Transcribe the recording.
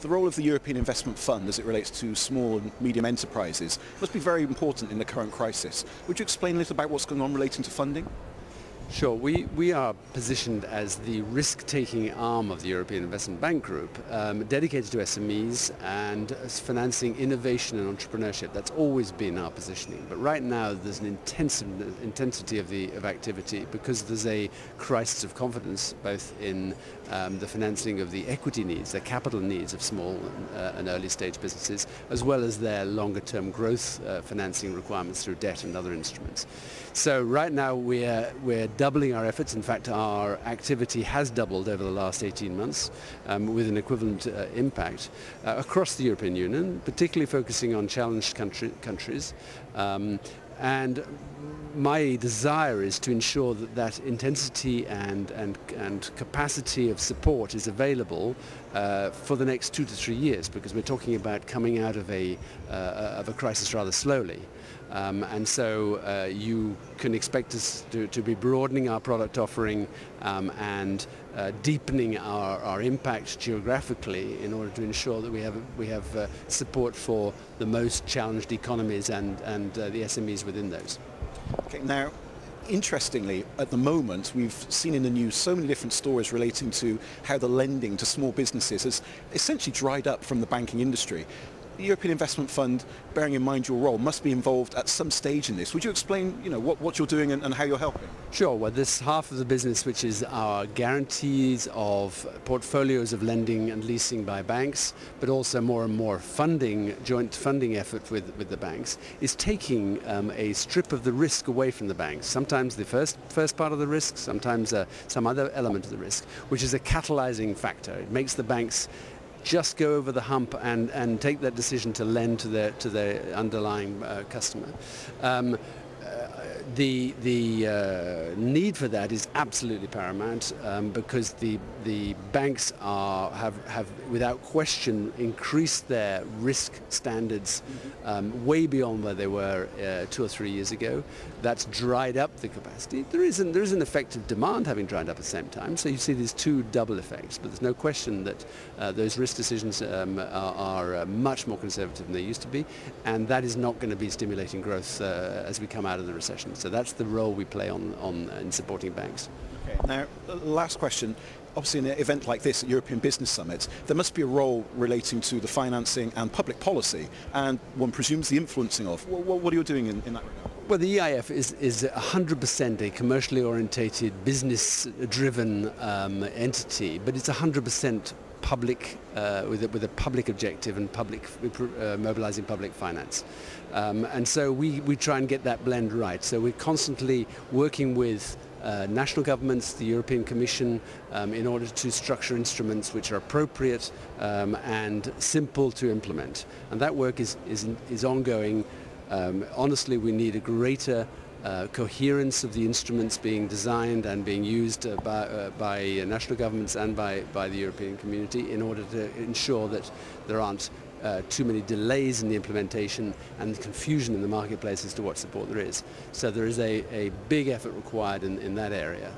The role of the European Investment Fund as it relates to small and medium enterprises must be very important in the current crisis. Would you explain a little about what's going on relating to funding? Sure. We are positioned as the risk-taking arm of the European Investment Bank Group, dedicated to SMEs and financing innovation and entrepreneurship. That's always been our positioning. But right now there's an intensity of activity because there's a crisis of confidence both in the financing of the equity needs, the capital needs of small and early stage businesses, as well as their longer-term growth financing requirements through debt and other instruments. So right now we're doubling our efforts. In fact, our activity has doubled over the last 18 months with an equivalent impact across the European Union, particularly focusing on challenged countries. And my desire is to ensure that that intensity and capacity of support is available for the next 2 to 3 years, because we're talking about coming out of a crisis rather slowly. And so you can expect us to be broadening our product offering and deepening our impact geographically in order to ensure that we have support for the most challenged economies and the SMEs within those. Okay, now, interestingly, at the moment, we've seen in the news so many different stories relating to how the lending to small businesses has essentially dried up from the banking industry. The European Investment Fund, bearing in mind your role, must be involved at some stage in this. Would you explain, what you're doing and how you're helping? Sure. Well, this half of the business, which is our guarantees of portfolios of lending and leasing by banks, but also more and more joint funding effort with the banks, is taking a strip of the risk away from the banks. Sometimes the first part of the risk, sometimes some other element of the risk, which is a catalyzing factor. It makes the banks just go over the hump and take that decision to lend to their underlying customer. The need for that is absolutely paramount because the banks have without question increased their risk standards way beyond where they were 2 or 3 years ago. That's dried up the capacity. There is an effect of demand having dried up at the same time, so you see these two double effects. But there's no question that those risk decisions are much more conservative than they used to be, and that is not going to be stimulating growth as we come out of the recession. So that's the role we play in supporting banks. Okay. Now, last question. Obviously, in an event like this, at European Business Summit, there must be a role relating to the financing and public policy, and one presumes the influencing of. What are you doing in that regard? Well, the EIF is 100% a commercially orientated, business-driven entity, but it's 100% public, with a public objective and mobilizing public finance. And so we try and get that blend right. So we're constantly working with national governments, the European Commission, in order to structure instruments which are appropriate and simple to implement. And that work is ongoing. Honestly, we need a greater coherence of the instruments being designed and being used by national governments and by the European community in order to ensure that there aren't too many delays in the implementation and confusion in the marketplace as to what support there is. So there is a big effort required in that area.